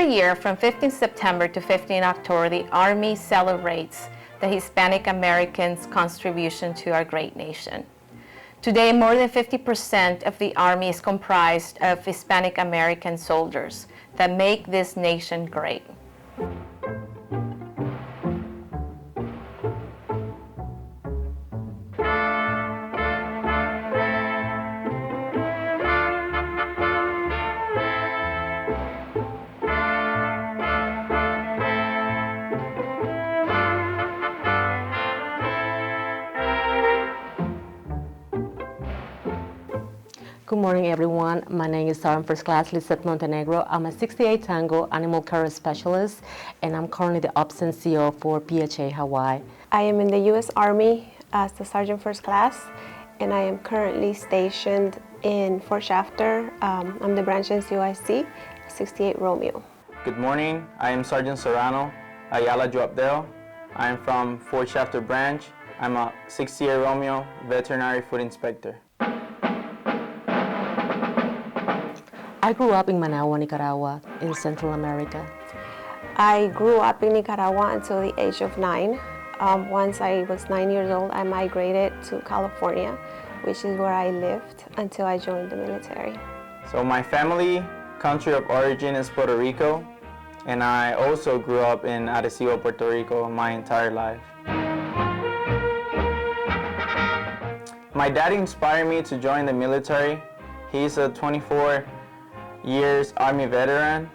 Every year from 15 September to 15 October, the Army celebrates the Hispanic Americans' contribution to our great nation. Today, more than 50% of the Army is comprised of Hispanic American soldiers that make this nation great. Good morning, everyone. My name is Sergeant First Class Lizette Montenegro. I'm a 68 Tango Animal Care Specialist, and I'm currently the Ops and CO for PHA Hawaii. I am in the U.S. Army as the Sergeant First Class, and I am currently stationed in Fort Shafter. I'm the branch NCOIC, 68 Romeo. Good morning. I am Sergeant Serrano Ayala Joabdel. I am from Fort Shafter branch. I'm a 68 Romeo veterinary food inspector. I grew up in Managua, Nicaragua, in Central America. I grew up in Nicaragua until the age of 9. Once I was 9 years old, I migrated to California, which is where I lived until I joined the military. So my family country of origin is Puerto Rico, and I also grew up in Arecibo, Puerto Rico my entire life. My dad inspired me to join the military. He's a 24 years Army veteran,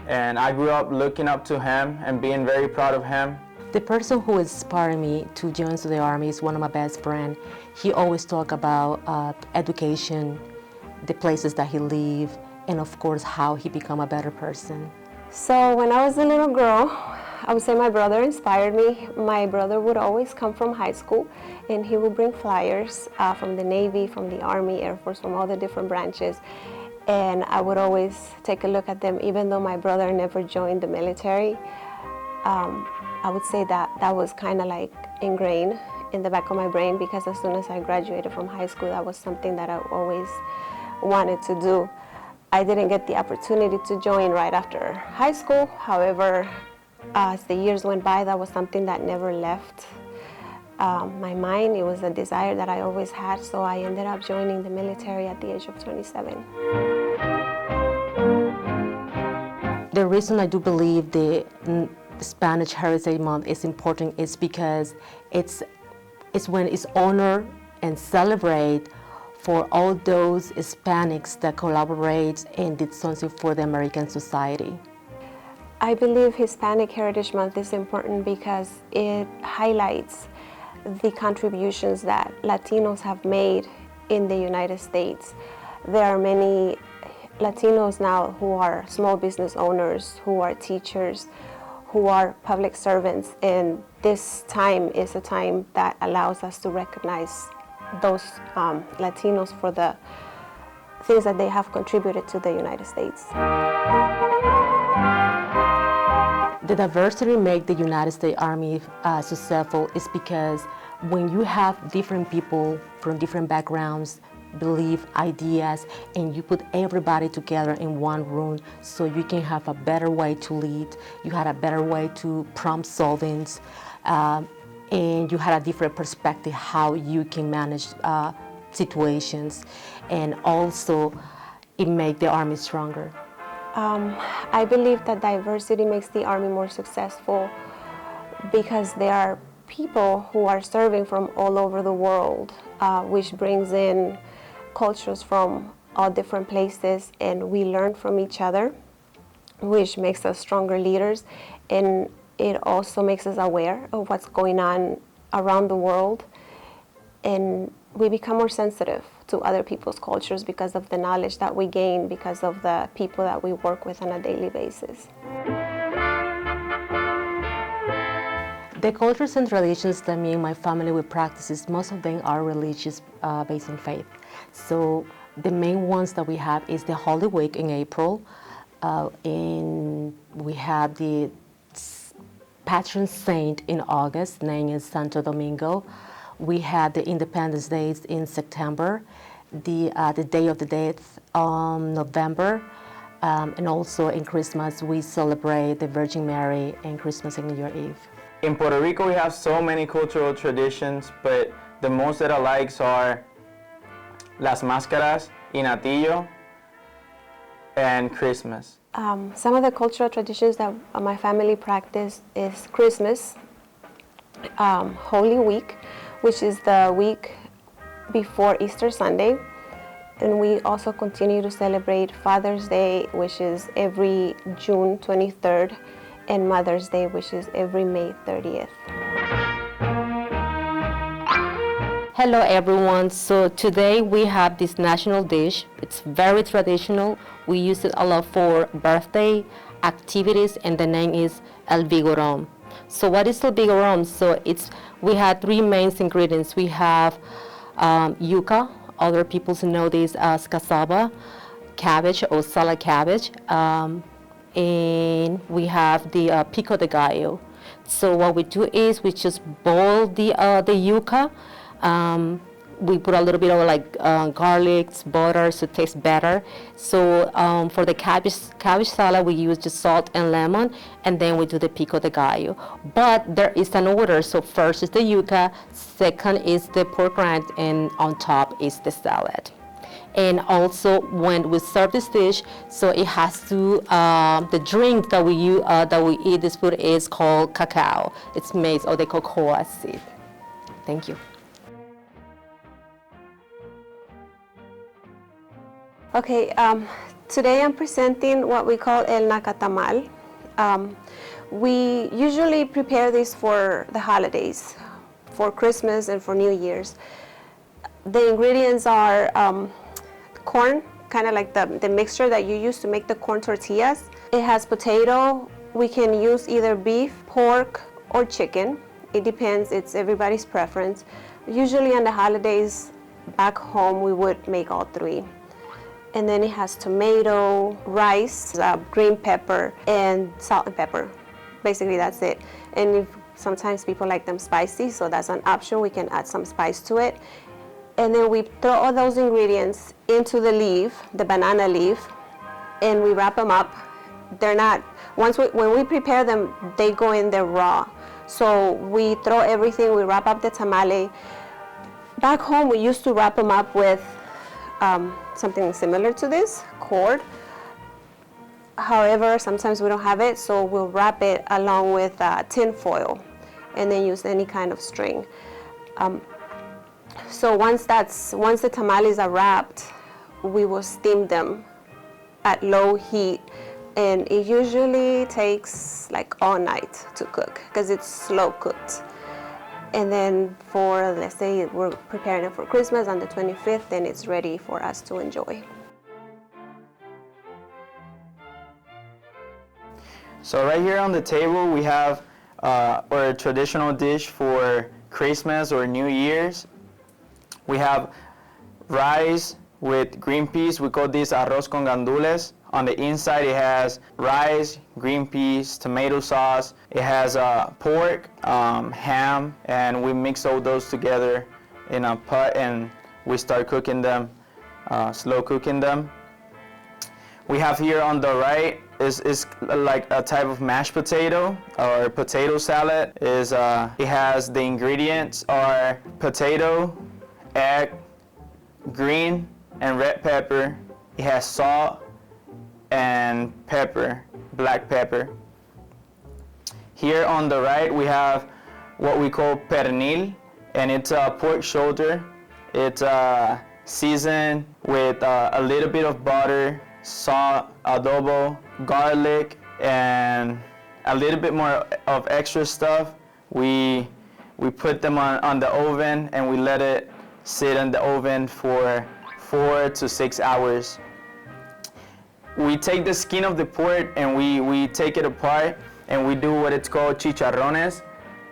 and I grew up looking up to him and being very proud of him. The person who inspired me to join the Army is one of my best friends. He always talk about education, the places that he lived, and of course how he become a better person. So when I was a little girl, I would say my brother inspired me. My brother would always come from high school, and he would bring flyers from the Navy, from the Army, Air Force, from all the different branches. And I would always take a look at them, even though my brother never joined the military. I would say that was kind of like ingrained in the back of my brain, because as soon as I graduated from high school, that was something that I always wanted to do. I didn't get the opportunity to join right after high school. However, as the years went by, that was something that never left my mind. It was a desire that I always had, so I ended up joining the military at the age of 27. The reason I do believe the Spanish Heritage Month is important is because it's when it's honor and celebrate for all those Hispanics that collaborate and did something for the American society. I believe Hispanic Heritage Month is important because it highlights the contributions that Latinos have made in the United States. There are many Latinos now who are small business owners, who are teachers, who are public servants, and this time is a time that allows us to recognize those Latinos for the things that they have contributed to the United States. The diversity make the United States Army successful is because when you have different people from different backgrounds, belief, ideas, and you put everybody together in one room so you can have a better way to lead, you had a better way to problem solving, and you had a different perspective how you can manage situations, and also it makes the Army stronger. I believe that diversity makes the Army more successful because there are people who are serving from all over the world, which brings in cultures from all different places, and we learn from each other, which makes us stronger leaders, and it also makes us aware of what's going on around the world, and we become more sensitive to other people's cultures because of the knowledge that we gain because of the people that we work with on a daily basis. The cultures and traditions that me and my family will practice, most of them are religious based on faith. So the main ones that we have is the Holy Week in April, and we have the patron saint in August, named is Santo Domingo. We had the Independence Day in September, the Day of the Dead on November, And also in Christmas, we celebrate the Virgin Mary and Christmas and New Year Eve. In Puerto Rico, we have so many cultural traditions, but the most that I like are las máscaras, inatillo, and Christmas. Some of the cultural traditions that my family practice is Christmas, Holy Week, which is the week before Easter Sunday. And we also continue to celebrate Father's Day, which is every June 23rd, and Mother's Day, which is every May 30th. Hello everyone, so today we have this national dish. It's very traditional. We use it a lot for birthday activities, and the name is El Vigorón. So what is El Vigorón? So we have three main ingredients. We have yuca, other people know this as cassava, cabbage or salad cabbage, and we have the pico de gallo. So what we do is we just boil the yuca. We put a little bit of garlic, butter, so it tastes better. So for the cabbage salad, we use just salt and lemon, and then we do the pico de gallo. But there is an order. So first is the yuca, second is the pork rind, and on top is the salad. And also when we serve this dish, so it has to, the drink that we eat this food is called cacao. It's made of the cocoa seed. Thank you. Okay, today I'm presenting what we call el nacatamal. We usually prepare this for the holidays, for Christmas and for New Year's. The ingredients are corn, kind of like the mixture that you use to make the corn tortillas. It has potato. We can use either beef, pork, or chicken. It depends, it's everybody's preference. Usually on the holidays back home, we would make all three. And then it has tomato, rice, green pepper, and salt and pepper. Basically, that's it. And if sometimes people like them spicy, so that's an option. We can add some spice to it. And then we throw all those ingredients into the leaf, the banana leaf, and we wrap them up. They're not, when we prepare them, they go in there raw. So we throw everything, we wrap up the tamale. Back home, we used to wrap them up with something similar to this, cord. However, sometimes we don't have it, so we'll wrap it along with tin foil and then use any kind of string. So once the tamales are wrapped, we will steam them at low heat, and it usually takes like all night to cook because it's slow cooked. And then for, let's say we're preparing it for Christmas on the 25th, then it's ready for us to enjoy. So right here on the table, we have our traditional dish for Christmas or New Year's. We have rice with green peas. We call this arroz con gandules. On the inside, it has rice, green peas, tomato sauce. It has pork, ham, and we mix all those together in a pot, and we start cooking them, slow cooking them. We have here on the right is like a type of mashed potato or potato salad. It has the ingredients are potato, egg, green and red pepper. It has salt and pepper, black pepper. Here on the right we have what we call pernil, and it's a pork shoulder. It's seasoned with a little bit of butter, salt, adobo, garlic, and a little bit more of extra stuff. We put them on the oven, and we let it sit in the oven for 4 to 6 hours. We take the skin of the pork and we take it apart, and we do what it's called chicharrones,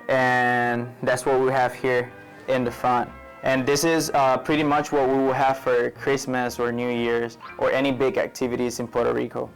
and that's what we have here in the front. And this is pretty much what we will have for Christmas or New Year's or any big activities in Puerto Rico.